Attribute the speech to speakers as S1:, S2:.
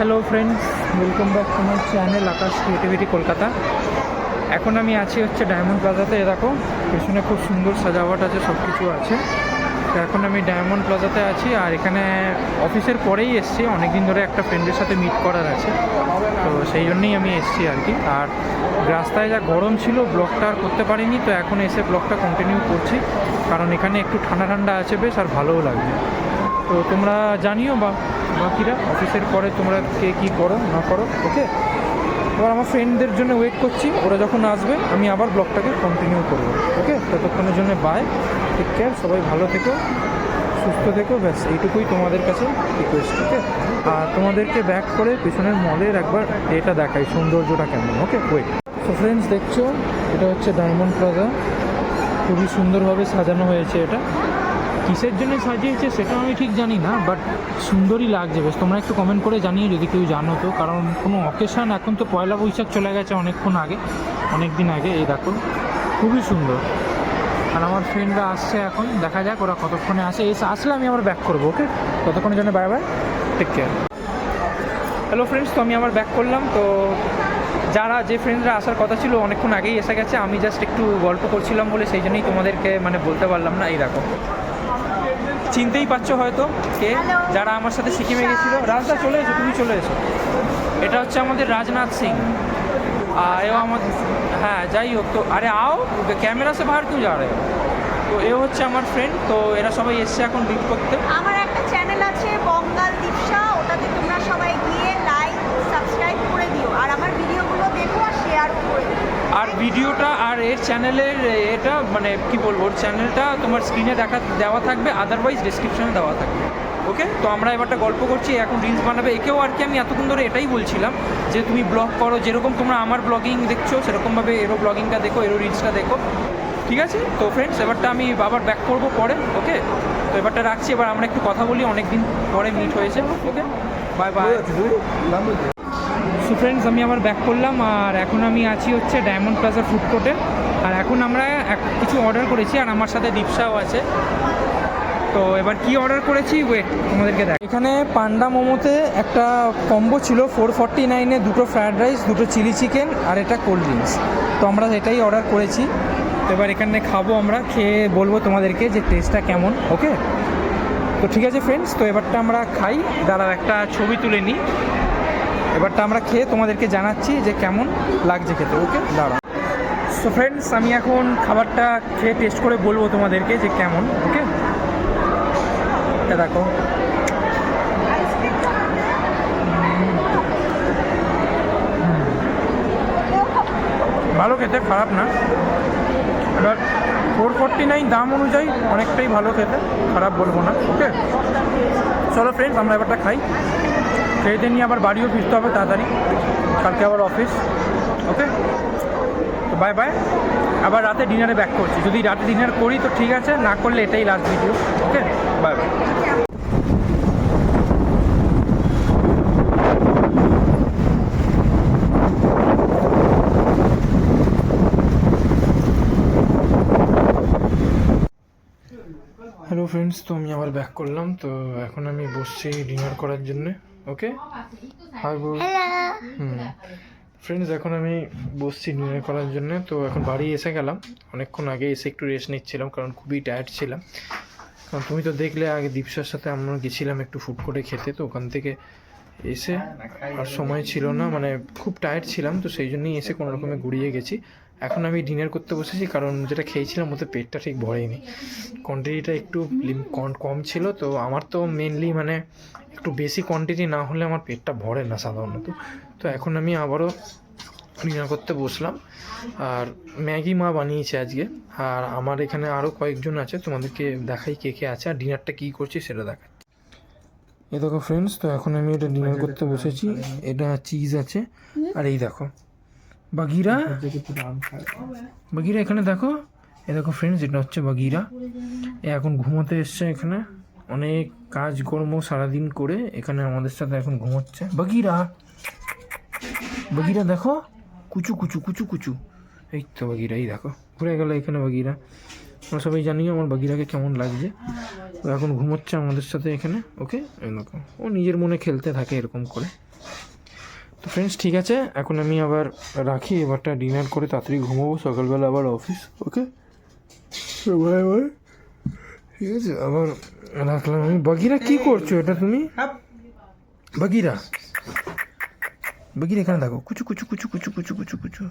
S1: Hello friends, welcome back to my channel Akash creativity Kolkata. এখন আমি আছি হচ্ছে ডায়মন্ড প্লাজাতে। দেখো পেছনে খুব সুন্দর সাজাওয়াট আছে, সব কিছু আছে। তো এখন আমি ডায়মন্ড প্লাজাতে আছি, আর এখানে অফিসের পরেই এসছি। অনেক দিন ধরে একটা ফ্রেন্ডের সাথে মিট করার আছে, তো সেই জন্যই আমি এসছি আর কি। আর রাস্তায় যা গরম ছিল, ব্লগটা আর করতে পারিনি, তো এখন এসে ব্লগটা কন্টিনিউ করছি, কারণ এখানে একটু ঠান্ডা ঠান্ডা আছে বেশ, আর ভালোও লাগবে। তো তোমরা জানিও বাকিরা অফিসের পরে তোমরা কে কী করো না করো, ওকে। এবার আমার ফ্রেন্ডদের জন্য ওয়েট করছি, ওরা যখন আসবে আমি আবার ব্লগটাকে কন্টিনিউ করবো, ওকে। ততক্ষণের জন্য বাই, টেক কেয়ার, সবাই ভালো থেকো, সুস্থ থেকো, ব্যাস এইটুকুই তোমাদের কাছে রিকোয়েস্ট, ওকে। আর তোমাদেরকে ব্যাক করে পেছনের মলের একবার এটা দেখাই, সৌন্দর্যটা কেমন, ওকে। ওয়েট। তো ফ্রেন্ডস দেখছো, এটা হচ্ছে ডায়মন্ড প্লাজা। খুবই সুন্দরভাবে সাজানো হয়েছে। এটা কিসের জন্য সাজিয়েছে সেটা আমি ঠিক জানি না, বাট সুন্দরই লাগছে বেশ। তোমরা একটু কমেন্ট করে জানিয়ে যদি কেউ জানো তো, কারণ কোনো অকেশান, এখন তো পয়লা বৈশাখ চলে গেছে অনেকক্ষণ আগে, অনেক দিন আগে। এই দেখো খুবই সুন্দর। আর আমার ফ্রেন্ডরা আসছে এখন, দেখা যাক ওরা কতক্ষণে আসে। আসলে আমি আবার ব্যাক করবো, ওকে। ততক্ষণের জন্য bye bye, take care. Hello friends, তো আমি আবার ব্যাক করলাম। তো যে ফ্রেন্ডরা আসার কথা ছিল অনেকক্ষণ আগেই এসে গেছে। আমি জাস্ট একটু গল্প করছিলাম বলে সেই জন্যই তোমাদেরকে বলতে পারলাম না। এই দেখো, চিনতেই পারছো হয়তো কে, যারা আমার সাথে সিকিমে গেছিলো। রাজদা চলে এসো, তুমি চলে এসো। এটা হচ্ছে আমাদের রাজনাথ সিং। এও আমাদের, হ্যাঁ যাই হোক। তো আরে আও, ক্যামেরা সে বাহার ক্यों जा रहे हो? তো এও হচ্ছে আমার ফ্রেন্ড। তো এরা সবাই এসছে এখন রিড করতে।
S2: আমার একটা চ্যানেল আছে বঙ্গাল দীপশা, ওটাতে তোমরা সবাই গিয়ে লাইক সাবস্ক্রাইব করে দিও, আর আমার ভিডিওগুলো দেখো আর শেয়ার করে দিও।
S1: আর ভিডিওটা আর এর চ্যানেলের এটা কি বলবো, ওর চ্যানেলটা তোমার স্ক্রিনে দেওয়া থাকবে, আদারওয়াইজ ডেসক্রিপশনে দেওয়া থাকবে, ওকে। তো আমরা এবারটা গল্প করছি, এখন রিলস বানাবে। একেও আর কি আমি এতক্ষণ ধরে এটাই বলছিলাম যে তুমি ব্লগ করো, যেরকম তোমরা আমার ব্লগিং দেখছো সেরকমভাবে এরও ব্লগিংটা দেখো, এরও রিলসটা দেখো, ঠিক আছে। তো ফ্রেন্ডস, এবারটা আমি আবার ব্যাক করবো পরে, ওকে। তো এবারটা রাখছি, এবার আমরা একটু কথা বলি, অনেক দিন পরে মিট হয়েছে, okay. Bye bye. So friends, আমি আবার ব্যাক করলাম, আর এখন আমি আছি হচ্ছে ডায়মন্ড প্লাজা ফুড কোর্টে। আর এখন আমরা কিছু অর্ডার করেছি, আর আমার সাথে দীপসাও আছে। তো এবার কি অর্ডার করেছি, ওয়েট তোমাদেরকে দেখ। এখানে পান্ডা মোমোতে একটা কম্বো ছিল 449-এ, দুটো ফ্রায়েড রাইস, দুটো চিলি চিকেন, আর এটা কোল্ড ড্রিঙ্কস। তো আমরা এটাই অর্ডার করেছি। তো এবার এখানে খাবো, আমরা খেয়ে বলবো তোমাদেরকে যে টেস্টটা কেমন, ওকে। তো ঠিক আছে ফ্রেন্ডস, তো এবারটা আমরা খাই। দাঁড়াও একটা ছবি তুলে নিই। এবারটা আমরা খেয়ে তোমাদেরকে জানাচ্ছি যে কেমন লাগছে খেতে, ওকে। দাঁড়াও। সো ফ্রেন্ডস, আমি এখন খাবারটা খেয়ে টেস্ট করে বলবো তোমাদেরকে যে কেমন, ওকে। এটা দেখো, ভালো খেতে, খারাপ না। এবার 449 দাম অনুযায়ী অনেকটাই ভালো খেতে, খারাপ বলবো না, ওকে। চলো ফ্রেন্ডস, আমরা এবারটা খাই। খেয়ে নিয়ে আবার বাড়িও ফিরতে হবে তাড়াতাড়ি, কালকে আবার অফিস, ওকে। তো বাই বাই। আবার রাতে ডিনারে ব্যাক করছি। যদি রাতে ডিনার করি তো ঠিক আছে, না করলে এটাই last video, okay. Bye bye. Hello friends, তো আমি আবার ব্যাক করলাম। তো এখন আমি বসছি ডিনার করার জন্য, ওকে। হাই বল। ফ্রেন্ডস, এখন আমি বসছি ডিনার করার জন্য। তো এখন বাড়ি এসে গেলাম, অনেকক্ষণ আগে এসে একটু রেস্ট নিচ্ছিলাম, কারণ খুবই টায়ার্ড ছিলাম। কারণ তুমি তো দেখলে আগে দীপসার সাথে আমরা গেছিলাম একটু ফুড কোর্টে খেতে। তো ওখান থেকে এসে আর সময় ছিল না, খুব টায়ার্ড ছিলাম, তো সেই জন্যই এসে কোনো রকমে ঘুরিয়ে গেছি। এখন আমি ডিনার করতে বসেছি, কারণ যেটা খেয়েছিলাম ওতে পেটটা ঠিক ভরেনি, কোয়ান্টিটিটা একটু কম ছিল। তো আমার তো মেনলি একটু বেশি কোয়ান্টিটি না হলে আমার পেটটা ভরে না সাধারণত। তো এখন আমি আবারও ডিনার করতে বসলাম। আর ম্যাগি মা বানিয়েছে আজকে, আর আমার এখানে আরও কয়েকজন আছে, তোমাদেরকে দেখাই কে কে আছে আর ডিনারটা কী করছি সেটা দেখাই। এ দেখো ফ্রেন্ডস, তো এখন আমি এটা ডিনার করতে বসেছি। এটা চিজ আছে, আর এই দেখো বাগিরা, এখানে দেখো। এ দেখো ফ্রেন্ডস, এটা হচ্ছে বাগিরা। এখন ঘুমোতে এসছে এখানে, অনেক কাজকর্ম সারাদিন করে এখানে আমাদের সাথে এখন ঘুমোচ্ছে। বাগিরা দেখো, কুচু কুচু কুচু কুচু, এই তো বাগিরা, এই দেখো ঘুরে গেল এখানে বাগিরা। আমরা সবাই জানি আমার বাগিরাকে কেমন লাগছে। ও এখন ঘুমোচ্ছে আমাদের সাথে এখানে, ওকে। এই দেখো, ও নিজের মনে খেলতে থাকে এরকম করে। তো ফ্রেন্ডস ঠিক আছে, এখন আমি আবার রাখি, এবারটা ডিনার করে তাড়াতাড়ি ঘুমাবো, সকালবেলা আবার অফিস। Okay bye by. ঠিক আছে, আবার রাখলাম আমি। বাগিরা কি করছো এটা তুমি? বাগিরা, বাগিরা এখানে দেখো, কুচু কুচু কুচু কুচু কুচু কুচু কুচু।